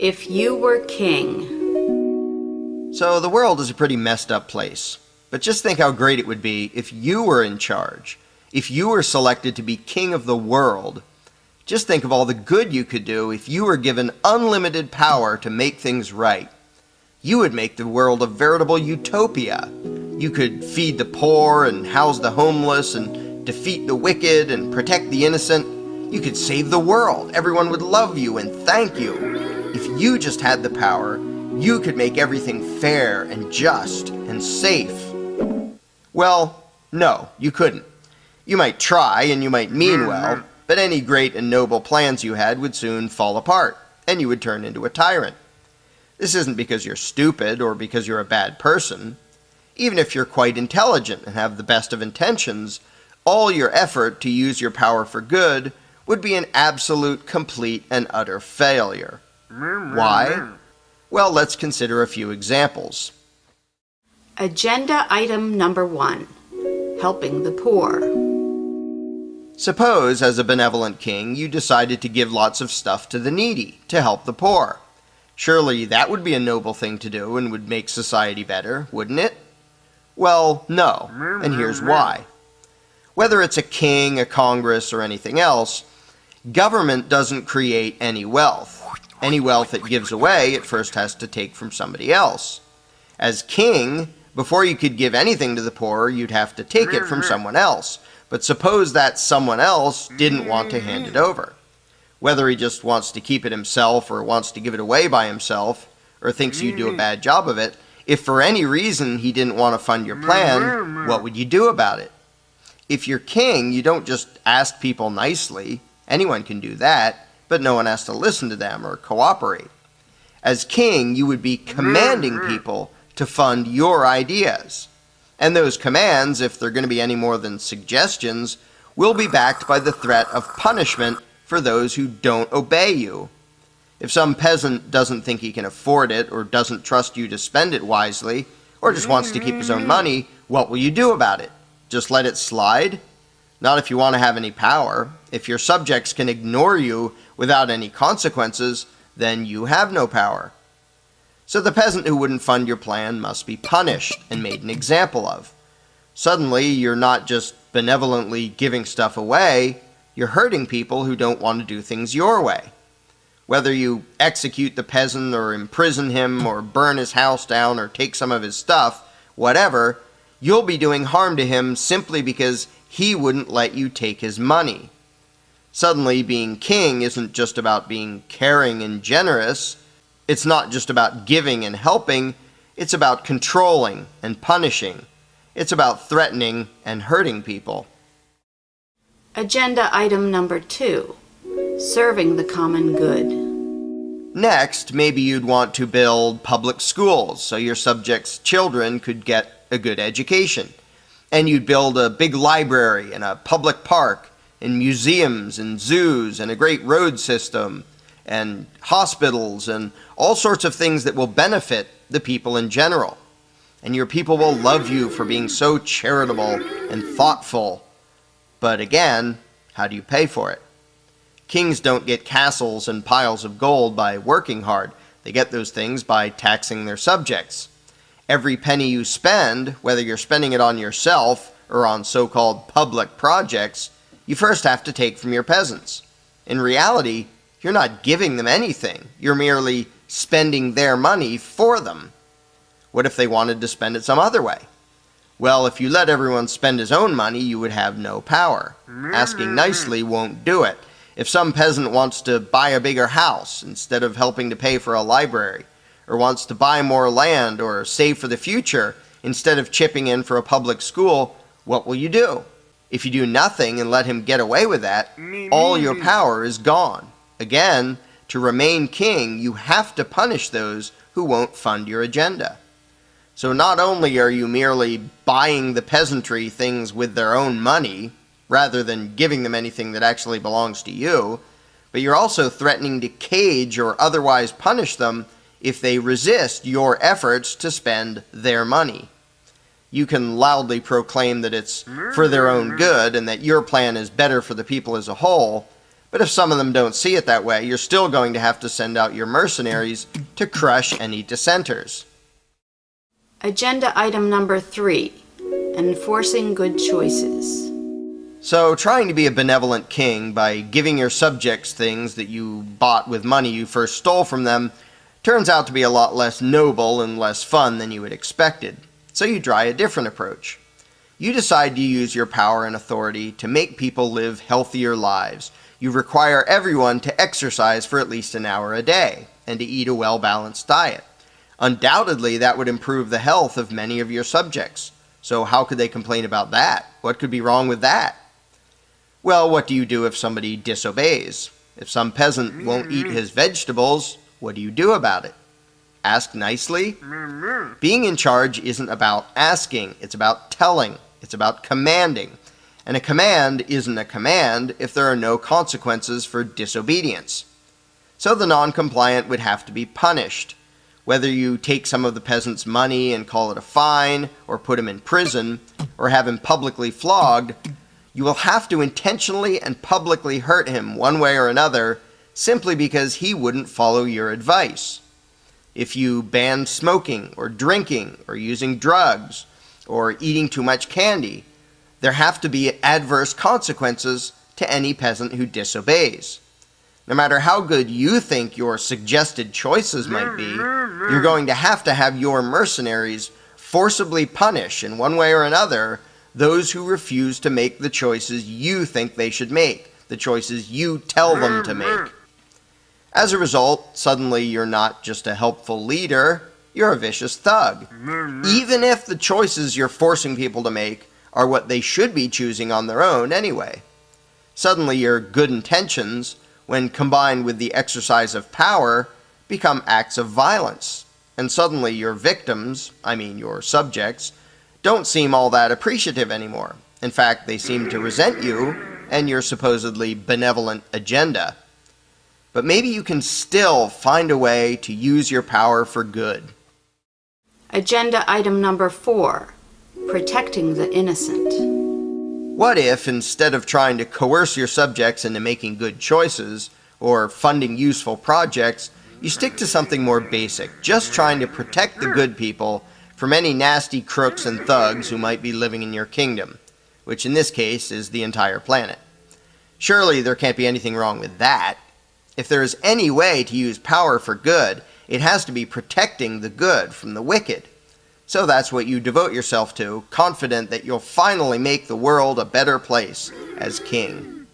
If you were king. So the world is a pretty messed up place. But just think how great it would be if you were in charge. If you were selected to be king of the world. Just think of all the good you could do if you were given unlimited power to make things right. You would make the world a veritable utopia. You could feed the poor and house the homeless and defeat the wicked and protect the innocent. You could save the world. Everyone would love you and thank you. If you just had the power, you could make everything fair and just and safe. Well, no, you couldn't. You might try and you might mean well, but any great and noble plans you had would soon fall apart, and you would turn into a tyrant. This isn't because you're stupid or because you're a bad person. Even if you're quite intelligent and have the best of intentions, all your effort to use your power for good would be an absolute, complete, and utter failure. Why? Well, let's consider a few examples. Agenda item number 1. Helping the poor. Suppose, as a benevolent king, you decided to give lots of stuff to the needy, to help the poor. Surely that would be a noble thing to do and would make society better, wouldn't it? Well, no, and here's why. Whether it's a king, a Congress, or anything else, government doesn't create any wealth. Any wealth it gives away, it first has to take from somebody else. As king, before you could give anything to the poor, you'd have to take it from someone else. But suppose that someone else didn't want to hand it over. Whether he just wants to keep it himself or wants to give it away by himself, or thinks you do a bad job of it, if for any reason he didn't want to fund your plan, what would you do about it? If you're king, you don't just ask people nicely. Anyone can do that, but no one has to listen to them or cooperate. As king, you would be commanding people to fund your ideas. And those commands, if they're going to be any more than suggestions, will be backed by the threat of punishment for those who don't obey you. If some peasant doesn't think he can afford it, or doesn't trust you to spend it wisely, or just wants to keep his own money, what will you do about it? Just let it slide? Not if you want to have any power. If your subjects can ignore you without any consequences, then you have no power. So the peasant who wouldn't fund your plan must be punished and made an example of. Suddenly, you're not just benevolently giving stuff away, you're hurting people who don't want to do things your way. Whether you execute the peasant or imprison him or burn his house down or take some of his stuff, whatever, you'll be doing harm to him simply because he wouldn't let you take his money. Suddenly, being king isn't just about being caring and generous. It's not just about giving and helping. It's about controlling and punishing. It's about threatening and hurting people. Agenda item number 2. Serving the common good. Next, maybe you'd want to build public schools so your subjects' children could get a good education. And you'd build a big library and a public park and museums and zoos and a great road system and hospitals and all sorts of things that will benefit the people in general. And your people will love you for being so charitable and thoughtful. But again, how do you pay for it? Kings don't get castles and piles of gold by working hard. They get those things by taxing their subjects. Every penny you spend, whether you're spending it on yourself or on so-called public projects, you first have to take from your peasants. In reality, you're not giving them anything. You're merely spending their money for them. What if they wanted to spend it some other way? Well, if you let everyone spend his own money, you would have no power. Asking nicely won't do it. If some peasant wants to buy a bigger house instead of helping to pay for a library, or wants to buy more land or save for the future instead of chipping in for a public school, what will you do? If you do nothing and let him get away with that, all your power is gone. Again, to remain king, you have to punish those who won't fund your agenda. So not only are you merely buying the peasantry things with their own money, rather than giving them anything that actually belongs to you, but you're also threatening to cage or otherwise punish them if they resist your efforts to spend their money. You can loudly proclaim that it's for their own good and that your plan is better for the people as a whole, But if some of them don't see it that way, you're still going to have to send out your mercenaries to crush any dissenters. Agenda item number 3, enforcing good choices. So, trying to be a benevolent king by giving your subjects things that you bought with money you first stole from them turns out to be a lot less noble and less fun than you had expected. So you try a different approach. You decide to use your power and authority to make people live healthier lives. You require everyone to exercise for at least an hour a day and to eat a well-balanced diet. Undoubtedly, that would improve the health of many of your subjects. So how could they complain about that? What could be wrong with that? Well, what do you do if somebody disobeys? If some peasant won't eat his vegetables, what do you do about it? Ask nicely? Being in charge isn't about asking, it's about telling, it's about commanding. And a command isn't a command if there are no consequences for disobedience. So the non-compliant would have to be punished. Whether you take some of the peasant's money and call it a fine, or put him in prison, or have him publicly flogged, you will have to intentionally and publicly hurt him one way or another simply because he wouldn't follow your advice. If you ban smoking or drinking or using drugs or eating too much candy, there have to be adverse consequences to any peasant who disobeys. No matter how good you think your suggested choices might be, you're going to have your mercenaries forcibly punish in one way or another those who refuse to make the choices you think they should make, the choices you tell them to make. As a result, suddenly you're not just a helpful leader, you're a vicious thug. Even if the choices you're forcing people to make are what they should be choosing on their own anyway. Suddenly your good intentions, when combined with the exercise of power, become acts of violence. And suddenly your victims, I mean your subjects, don't seem all that appreciative anymore. In fact, they seem to resent you and your supposedly benevolent agenda. But maybe you can still find a way to use your power for good. Agenda item number 4, protecting the innocent. What if, instead of trying to coerce your subjects into making good choices or funding useful projects, you stick to something more basic, just trying to protect the good people from any nasty crooks and thugs who might be living in your kingdom, which in this case is the entire planet. Surely there can't be anything wrong with that. If there is any way to use power for good, it has to be protecting the good from the wicked. So that's what you devote yourself to, confident that you'll finally make the world a better place as king.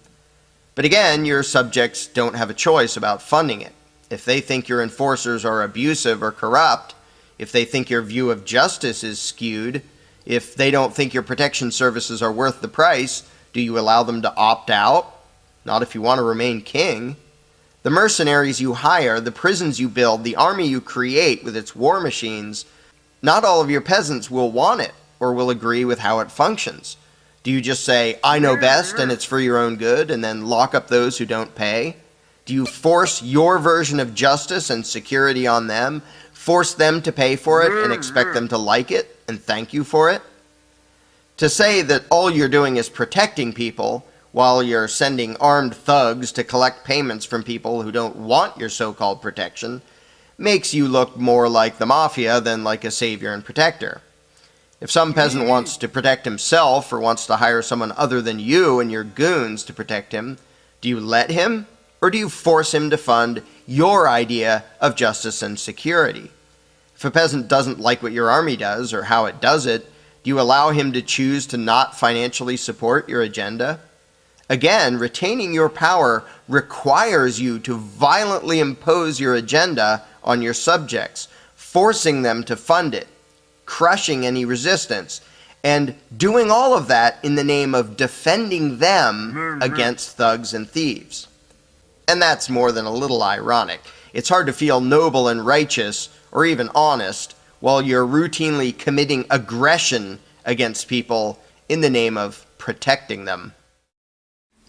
But again, your subjects don't have a choice about funding it. If they think your enforcers are abusive or corrupt, if they think your view of justice is skewed, if they don't think your protection services are worth the price, do you allow them to opt out? Not if you want to remain king. The mercenaries you hire, the prisons you build, the army you create with its war machines, not all of your peasants will want it or will agree with how it functions. Do you just say, I know best and it's for your own good, and then lock up those who don't pay? Do you force your version of justice and security on them, force them to pay for it and expect them to like it and thank you for it? To say that all you're doing is protecting people while you're sending armed thugs to collect payments from people who don't want your so-called protection makes you look more like the mafia than like a savior and protector. If some peasant wants to protect himself or wants to hire someone other than you and your goons to protect him, do you let him, or do you force him to fund your idea of justice and security? If a peasant doesn't like what your army does or how it does it, do you allow him to choose to not financially support your agenda? Again, retaining your power requires you to violently impose your agenda on your subjects, forcing them to fund it, crushing any resistance, and doing all of that in the name of defending them against thugs and thieves. And that's more than a little ironic. It's hard to feel noble and righteous, or even honest, while you're routinely committing aggression against people in the name of protecting them.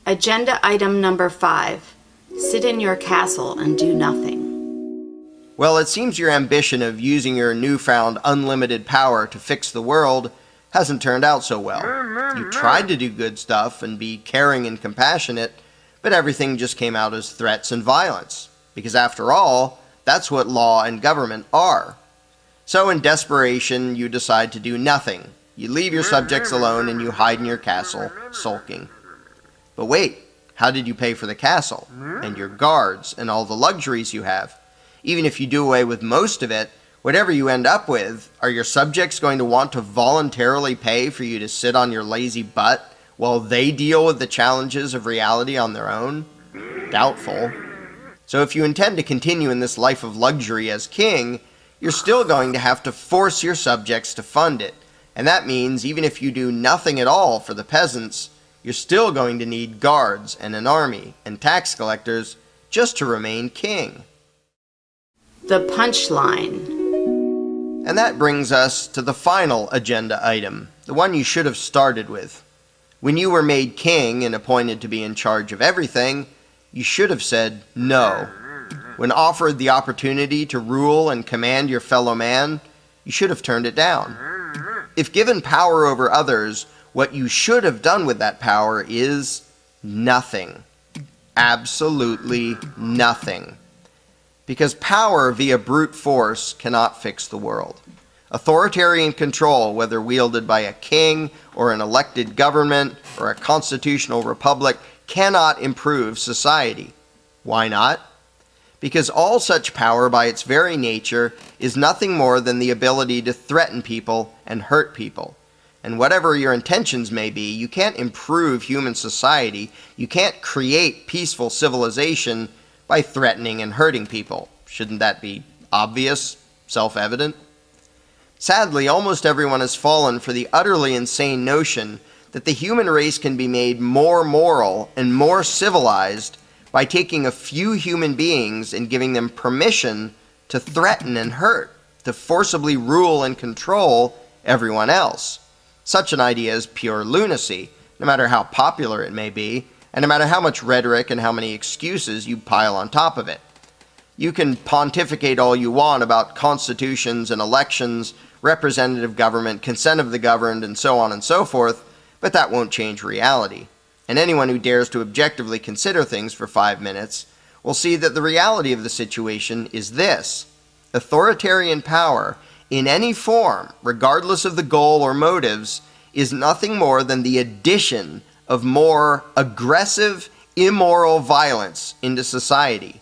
Agenda item number 5, sit in your castle and do nothing. Well, it seems your ambition of using your newfound unlimited power to fix the world hasn't turned out so well. You tried to do good stuff and be caring and compassionate, but everything just came out as threats and violence, because after all, that's what law and government are. So in desperation, you decide to do nothing. You leave your subjects alone and you hide in your castle, sulking. But wait, how did you pay for the castle, and your guards, and all the luxuries you have? Even if you do away with most of it, whatever you end up with, are your subjects going to want to voluntarily pay for you to sit on your lazy butt while they deal with the challenges of reality on their own? Doubtful. So if you intend to continue in this life of luxury as king, you're still going to have to force your subjects to fund it. And that means even if you do nothing at all for the peasants, you're still going to need guards and an army and tax collectors just to remain king. The punchline. And that brings us to the final agenda item, the one you should have started with. When you were made king and appointed to be in charge of everything, you should have said no. When offered the opportunity to rule and command your fellow man, you should have turned it down. If given power over others, what you should have done with that power is nothing. Absolutely nothing. Because power via brute force cannot fix the world. Authoritarian control, whether wielded by a king or an elected government or a constitutional republic, cannot improve society. Why not? Because all such power by its very nature is nothing more than the ability to threaten people and hurt people. And whatever your intentions may be, you can't improve human society, you can't create peaceful civilization by threatening and hurting people. Shouldn't that be obvious, self-evident? Sadly, almost everyone has fallen for the utterly insane notion that the human race can be made more moral and more civilized by taking a few human beings and giving them permission to threaten and hurt, to forcibly rule and control everyone else. Such an idea is pure lunacy, no matter how popular it may be, and no matter how much rhetoric and how many excuses you pile on top of it. You can pontificate all you want about constitutions and elections, representative government, consent of the governed, and so on and so forth, but that won't change reality. And anyone who dares to objectively consider things for 5 minutes will see that the reality of the situation is this: authoritarian power, in any form, regardless of the goal or motives, is nothing more than the addition of more aggressive, immoral violence into society.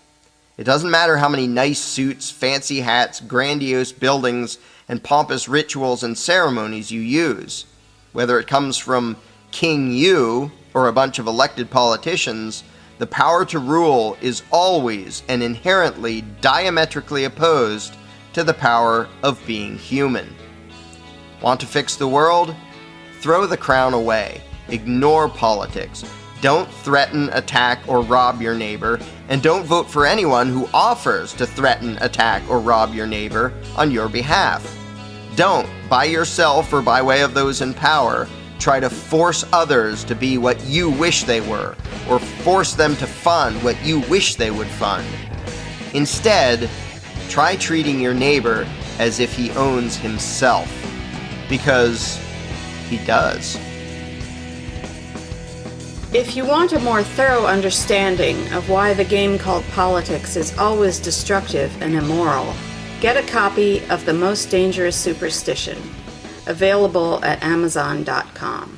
It doesn't matter how many nice suits, fancy hats, grandiose buildings, and pompous rituals and ceremonies you use. Whether it comes from King You or a bunch of elected politicians, the power to rule is always and inherently diametrically opposed to the power of being human. Want to fix the world? Throw the crown away. Ignore politics. Don't threaten, attack, or rob your neighbor, and don't vote for anyone who offers to threaten, attack, or rob your neighbor on your behalf. Don't, by yourself or by way of those in power, try to force others to be what you wish they were, or force them to fund what you wish they would fund. Instead, try treating your neighbor as if he owns himself, because he does. If you want a more thorough understanding of why the game called politics is always destructive and immoral, get a copy of The Most Dangerous Superstition, available at Amazon.com.